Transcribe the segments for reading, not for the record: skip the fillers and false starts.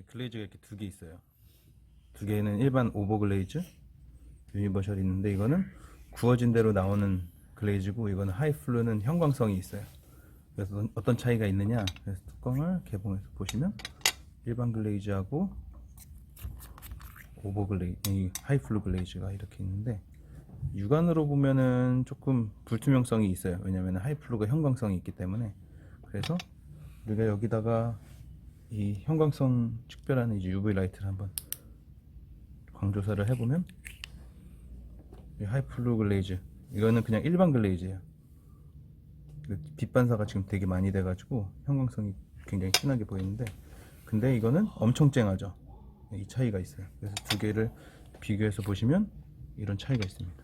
글레이즈가 이렇게 두 개 있어요. 두 개는 일반 오버글레이즈, 유니버셜이 있는데 이거는 구워진 대로 나오는 글레이즈고 이거는 하이플루는 형광성이 있어요. 그래서 어떤 차이가 있느냐? 그래서 뚜껑을 개봉해서 보시면 일반 글레이즈하고 오버글레이즈, 하이플루 글레이즈가 이렇게 있는데 육안으로 보면은 조금 불투명성이 있어요. 왜냐면 하이플루가 형광성이 있기 때문에. 그래서 우리가 여기다가 이 형광성 식별하는 이제 UV 라이트를 한번 광조사를 해보면 이 하이플루 글레이즈, 이거는 그냥 일반 글레이즈예요. 빛 반사가 지금 되게 많이 돼가지고 형광성이 굉장히 진하게 보이는데, 근데 이거는 엄청 쨍하죠. 이 차이가 있어요. 그래서 두 개를 비교해서 보시면 이런 차이가 있습니다.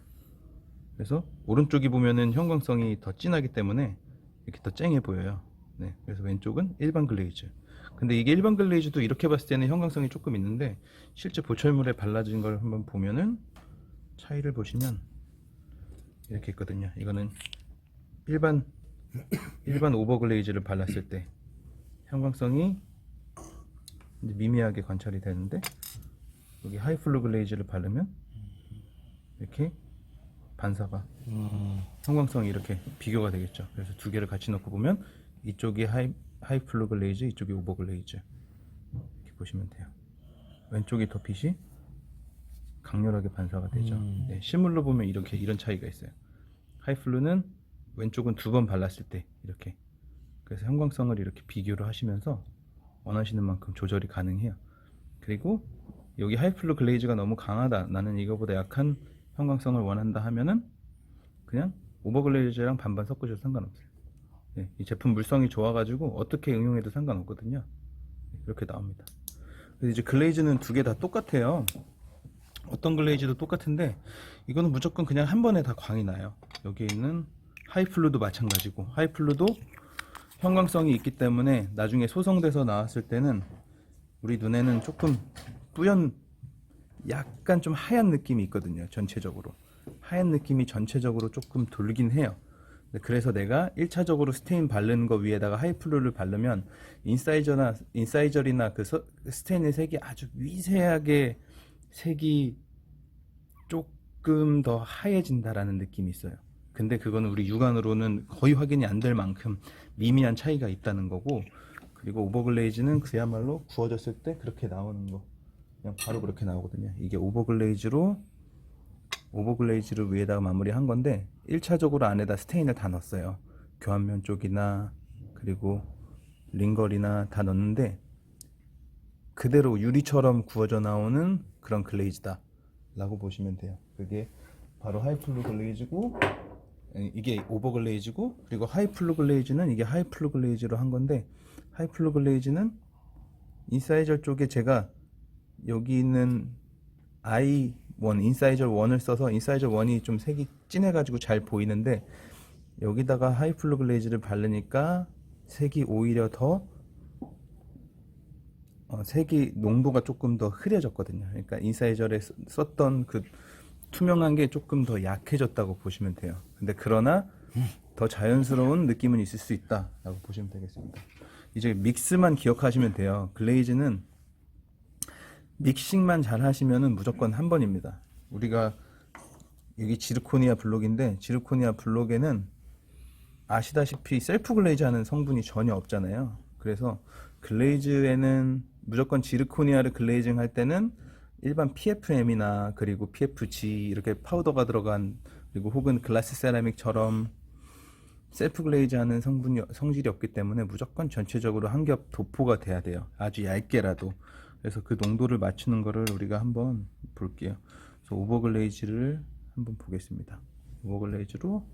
그래서 오른쪽이 보면은 형광성이 더 진하기 때문에 이렇게 더 쨍해 보여요. 네, 그래서 왼쪽은 일반 글레이즈. 근데 이게 일반 글레이즈도 이렇게 봤을 때는 형광성이 조금 있는데 실제 보철물에 발라진 걸 한번 보면은 차이를 보시면 이렇게 있거든요. 이거는 일반 오버글레이즈를 발랐을 때 형광성이 이제 미미하게 관찰이 되는데, 여기 하이플루 글레이즈를 바르면 이렇게 반사가 형광성이 이렇게 비교가 되겠죠. 그래서 두 개를 같이 놓고 보면 이쪽이 하이플루 글레이즈, 이쪽이 오버글레이즈, 이렇게 보시면 돼요. 왼쪽이 더 빛이 강렬하게 반사가 되죠. 네, 실물로 보면 이렇게 이런 차이가 있어요. 하이플루는 왼쪽은 두 번 발랐을 때 이렇게, 그래서 형광성을 이렇게 비교를 하시면서 원하시는 만큼 조절이 가능해요. 그리고 여기 하이플루 글레이즈가 너무 강하다, 나는 이거보다 약한 형광성을 원한다 하면은 그냥 오버글레이즈랑 반반 섞으셔도 상관없어요. 네, 이 제품 물성이 좋아가지고 어떻게 응용해도 상관없거든요. 이렇게 나옵니다. 그래서 이제 글레이즈는 두 개 다 똑같아요. 어떤 글레이즈도 똑같은데 이거는 무조건 그냥 한 번에 다 광이 나요. 여기 있는 하이플루도 마찬가지고, 하이플루도 형광성이 있기 때문에 나중에 소성돼서 나왔을 때는 우리 눈에는 조금 약간 좀 하얀 느낌이 있거든요. 전체적으로 하얀 느낌이 전체적으로 조금 돌긴 해요. 그래서 내가 1차적으로 스테인 바르는 거 위에다가 하이플루를 바르면 인사이저리나 그 스테인의 색이 아주 미세하게 색이 조금 더 하얘진다라는 느낌이 있어요. 근데 그거는 우리 육안으로는 거의 확인이 안 될 만큼 미미한 차이가 있다는 거고, 그리고 오버글레이즈는 그야말로 구워졌을 때 그렇게 나오는 거, 그냥 바로 그렇게 나오거든요. 이게 오버글레이즈를 위에다가 마무리한 건데 1차적으로 안에다 스테인을 다 넣었어요. 교환면 쪽이나 그리고 링걸이나 다 넣었는데 그대로 유리처럼 구워져 나오는 그런 글레이즈다 라고 보시면 돼요. 그게 바로 하이플루 글레이즈고, 이게 오버글레이즈고, 그리고 하이플루 글레이즈는 이게 하이플루 글레이즈로 한 건데, 하이플루 글레이즈는 인사이저 쪽에 제가 여기 있는 I1, 인사이저 1을 써서 인사이저 1이 좀 색이 진해가지고 잘 보이는데, 여기다가 하이플루 글레이즈를 바르니까 색이 오히려 더 색이 농도가 조금 더 흐려졌거든요. 그러니까 인사이저에 썼던 그 투명한 게 조금 더 약해졌다고 보시면 돼요. 근데 그러나 더 자연스러운 느낌은 있을 수 있다 라고 보시면 되겠습니다. 이제 믹스만 기억하시면 돼요. 글레이즈는 믹싱만 잘 하시면은 무조건 한 번입니다. 우리가 여기 지르코니아 블록인데, 지르코니아 블록에는 아시다시피 셀프 글레이즈 하는 성분이 전혀 없잖아요. 그래서 글레이즈에는 무조건 지르코니아를 글레이징 할 때는 일반 PFM이나 그리고 PFG 이렇게 파우더가 들어간, 그리고 혹은 글라스 세라믹처럼 셀프 글레이즈 하는 성질이 없기 때문에 무조건 전체적으로 한 겹 도포가 돼야 돼요. 아주 얇게라도. 그래서 그 농도를 맞추는 거를 우리가 한번 볼게요. 그래서 오버글레이즈를 한번 보겠습니다. 오버글레이즈로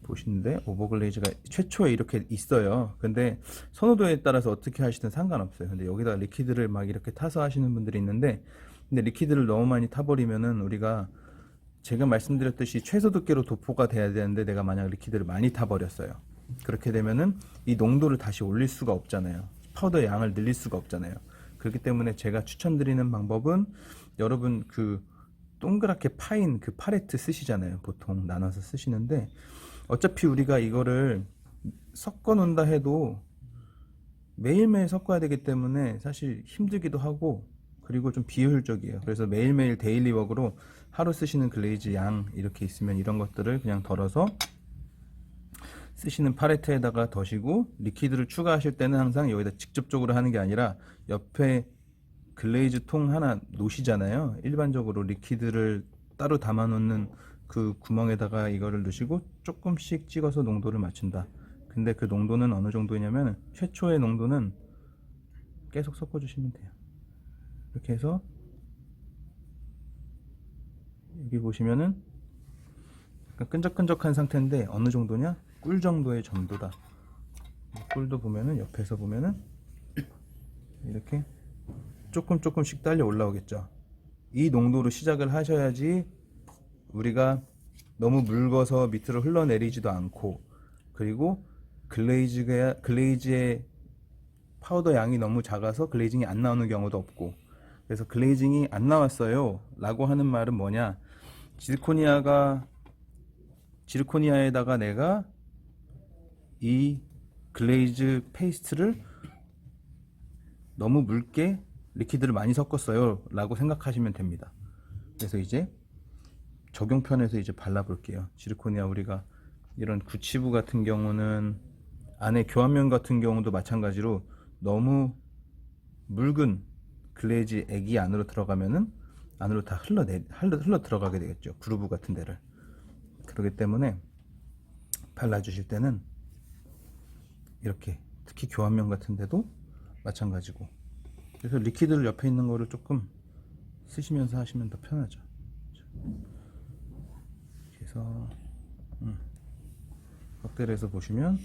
보시는데, 오버글레이즈가 최초에 이렇게 있어요. 근데 선호도에 따라서 어떻게 하시든 상관없어요. 근데 여기다 리퀴드를 막 이렇게 타서 하시는 분들이 있는데, 근데 리퀴드를 너무 많이 타버리면은 우리가 제가 말씀드렸듯이 최소 두께로 도포가 돼야 되는데 내가 만약 리퀴드를 많이 타버렸어요. 그렇게 되면은 이 농도를 다시 올릴 수가 없잖아요. 파우더의 양을 늘릴 수가 없잖아요. 그렇기 때문에 제가 추천드리는 방법은, 여러분 그 동그랗게 파인 그 팔레트 쓰시잖아요. 보통 나눠서 쓰시는데 어차피 우리가 이거를 섞어 놓는다 해도 매일매일 섞어야 되기 때문에 사실 힘들기도 하고, 그리고 좀 비효율적이에요. 그래서 매일매일 데일리 웍으로 하루 쓰시는 글레이즈 양 이렇게 있으면 이런 것들을 그냥 덜어서 쓰시는 팔레트에다가 더시고, 리퀴드를 추가하실 때는 항상 여기다 직접적으로 하는 게 아니라 옆에 글레이즈 통 하나 놓으시잖아요. 일반적으로 리퀴드를 따로 담아 놓는 그 구멍에다가 이거를 넣으시고 조금씩 찍어서 농도를 맞춘다. 근데 그 농도는 어느 정도냐면, 최초의 농도는 계속 섞어 주시면 돼요. 이렇게 해서 여기 보시면은 약간 끈적끈적한 상태인데 어느 정도냐? 꿀 정도의 점도다. 꿀도 보면은 옆에서 보면은 이렇게 조금씩 딸려 올라오겠죠. 이 농도로 시작을 하셔야지 우리가 너무 묽어서 밑으로 흘러내리지도 않고, 그리고 글레이즈의 파우더 양이 너무 작아서 글레이징이 안 나오는 경우도 없고. 그래서 글레이징이 안 나왔어요 라고 하는 말은 뭐냐, 지르코니아에다가 내가 이 글레이즈 페이스트를 너무 묽게 리퀴드를 많이 섞었어요 라고 생각하시면 됩니다. 그래서 이제 적용편에서 이제 발라볼게요. 지르코니아, 우리가 이런 구치부 같은 경우는, 안에 교환면 같은 경우도 마찬가지로 너무 묽은 글레이즈 액이 안으로 들어가면은 안으로 다 흘러 들어가게 되겠죠. 그루브 같은 데를. 그렇기 때문에 발라주실 때는 이렇게, 특히 교환면 같은 데도 마찬가지고. 그래서 리퀴드를 옆에 있는 거를 조금 쓰시면서 하시면 더 편하죠. 그래서 확대를 보시면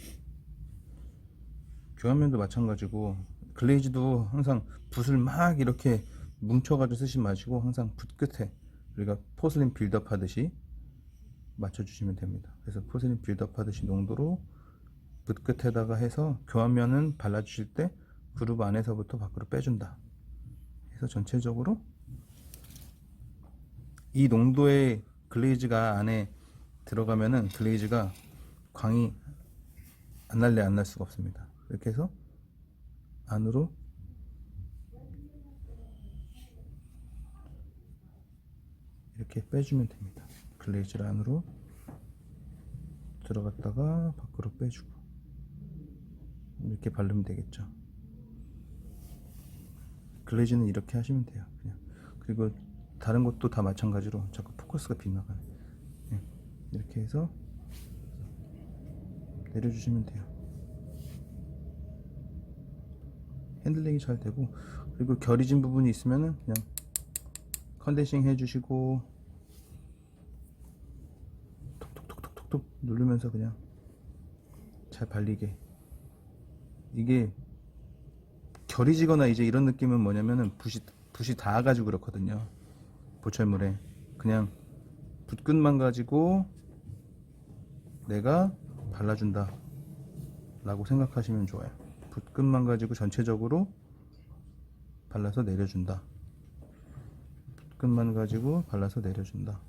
교환면도 마찬가지고, 글레이즈도 항상 붓을 막 이렇게 뭉쳐가지고 쓰지 마시고 항상 붓 끝에 우리가 포슬린 빌드업 하듯이 맞춰주시면 됩니다. 그래서 포슬린 빌드업 하듯이 농도로 붓 끝에다가 해서 교환면은 발라주실 때 그룹 안에서부터 밖으로 빼준다. 그래서 전체적으로 이 농도의 글레이즈가 안에 들어가면은 글레이즈가 광이 안 날 수가 없습니다. 이렇게 해서 안으로 이렇게 빼주면 됩니다. 글레이즈를 안으로 들어갔다가 밖으로 빼주고 이렇게 바르면 되겠죠. 글레이즈는 이렇게 하시면 돼요. 그냥. 그리고 다른 것도 다 마찬가지로 자꾸 포커스가 빗나가네. 이렇게 해서 내려주시면 돼요. 핸들링이 잘 되고, 그리고 결이진 부분이 있으면은 그냥 컨덴싱 해주시고 톡톡톡톡톡 누르면서 그냥 잘 발리게. 이게 결이 지거나 이제 이런 느낌은 뭐냐면은 붓이 닿아가지고 그렇거든요. 보철물에 그냥 붓끝만 가지고 내가 발라준다 라고 생각하시면 좋아요. 붓끝만 가지고 전체적으로 발라서 내려준다. 붓끝만 가지고 발라서 내려준다.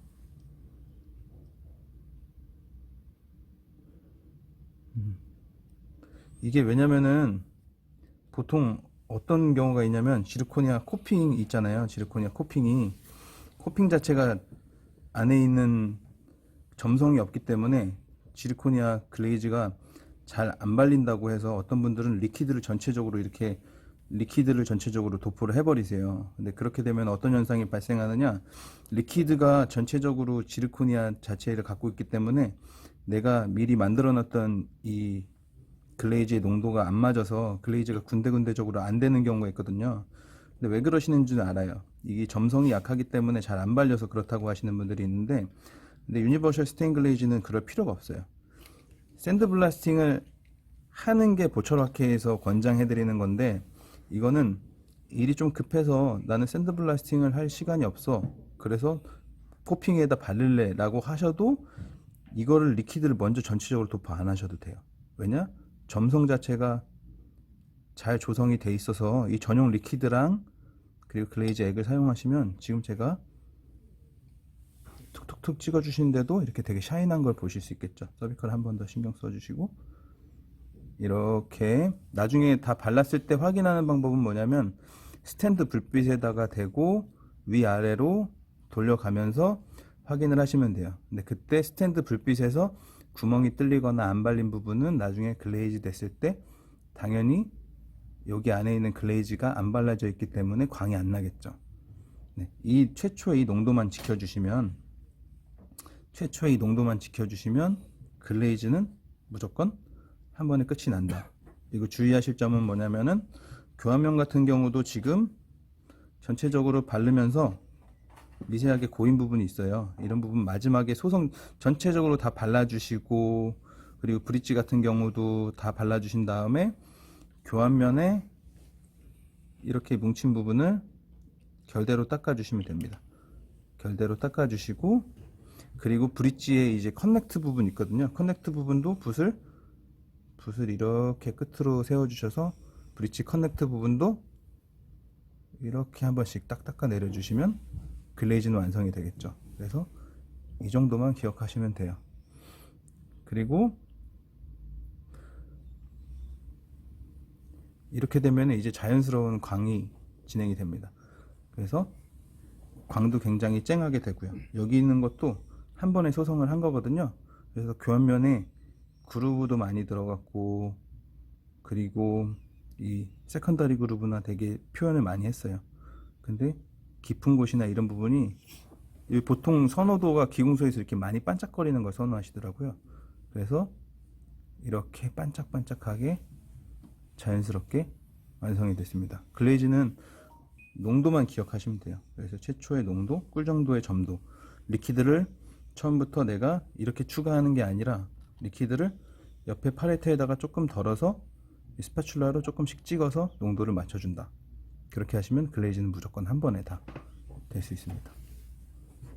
이게 왜냐면은 보통 어떤 경우가 있냐면, 지르코니아 코핑 있잖아요. 지르코니아 코핑 자체가 안에 있는 점성이 없기 때문에 지르코니아 글레이즈가 잘 안 발린다고 해서 어떤 분들은 리퀴드를 전체적으로 도포를 해버리세요. 근데 그렇게 되면 어떤 현상이 발생하느냐, 리퀴드가 전체적으로 지르코니아 자체를 갖고 있기 때문에 내가 미리 만들어 놨던 이 글레이즈의 농도가 안 맞아서 글레이즈가 군데군데적으로 안 되는 경우가 있거든요. 근데 왜 그러시는지는 알아요. 이게 점성이 약하기 때문에 잘 안 발려서 그렇다고 하시는 분들이 있는데, 근데 유니버셜 스테인 글레이즈는 그럴 필요가 없어요. 샌드 블라스팅을 하는 게 보철화케에서 권장해 드리는 건데, 이거는 일이 좀 급해서 나는 샌드 블라스팅을 할 시간이 없어, 그래서 코핑에다 바를래 라고 하셔도 이거를 리퀴드를 먼저 전체적으로 도포 안 하셔도 돼요. 왜냐? 점성 자체가 잘 조성이 돼 있어서 이 전용 리퀴드랑 그리고 글레이즈 액을 사용하시면, 지금 제가 툭툭툭 찍어 주시는데도 이렇게 되게 샤인한 걸 보실 수 있겠죠. 서비컬 한 번 더 신경 써 주시고 이렇게 나중에 다 발랐을 때 확인하는 방법은 뭐냐면 스탠드 불빛에다가 대고 위아래로 돌려가면서 확인을 하시면 돼요. 근데 그때 스탠드 불빛에서 구멍이 뚫리거나 안 발린 부분은 나중에 글레이즈 됐을 때 당연히 여기 안에 있는 글레이즈가 안 발라져 있기 때문에 광이 안 나겠죠. 네, 이 최초의 이 농도만 지켜주시면 글레이즈는 무조건 한 번에 끝이 난다. 그리고 주의하실 점은 뭐냐면은 교환면 같은 경우도 지금 전체적으로 바르면서 미세하게 고인 부분이 있어요. 이런 부분 마지막에 소성 전체적으로 다 발라주시고, 그리고 브릿지 같은 경우도 다 발라주신 다음에 교환면에 이렇게 뭉친 부분을 결대로 닦아주시면 됩니다. 결대로 닦아주시고, 그리고 브릿지에 이제 커넥트 부분 있거든요. 커넥트 부분도 붓을 이렇게 끝으로 세워주셔서 브릿지 커넥트 부분도 이렇게 한 번씩 딱 닦아 내려주시면 글레이즈는 완성이 되겠죠. 그래서 이 정도만 기억하시면 돼요. 그리고 이렇게 되면 이제 자연스러운 광이 진행이 됩니다. 그래서 광도 굉장히 쨍하게 되고요. 여기 있는 것도 한 번에 소성을 한 거거든요. 그래서 교환면에 그루브도 많이 들어갔고, 그리고 이 세컨더리 그루브나 되게 표현을 많이 했어요. 근데 깊은 곳이나 이런 부분이 보통 선호도가 기공소에서 이렇게 많이 반짝거리는 걸 선호하시더라고요. 그래서 이렇게 반짝반짝하게 자연스럽게 완성이 됐습니다. 글레이즈는 농도만 기억하시면 돼요. 그래서 최초의 농도, 꿀 정도의 점도, 리퀴드를 처음부터 내가 이렇게 추가하는 게 아니라 리퀴드를 옆에 팔레트에다가 조금 덜어서 스파츌라로 조금씩 찍어서 농도를 맞춰준다. 그렇게 하시면 글레이즈는 무조건 한 번에 다 될 수 있습니다.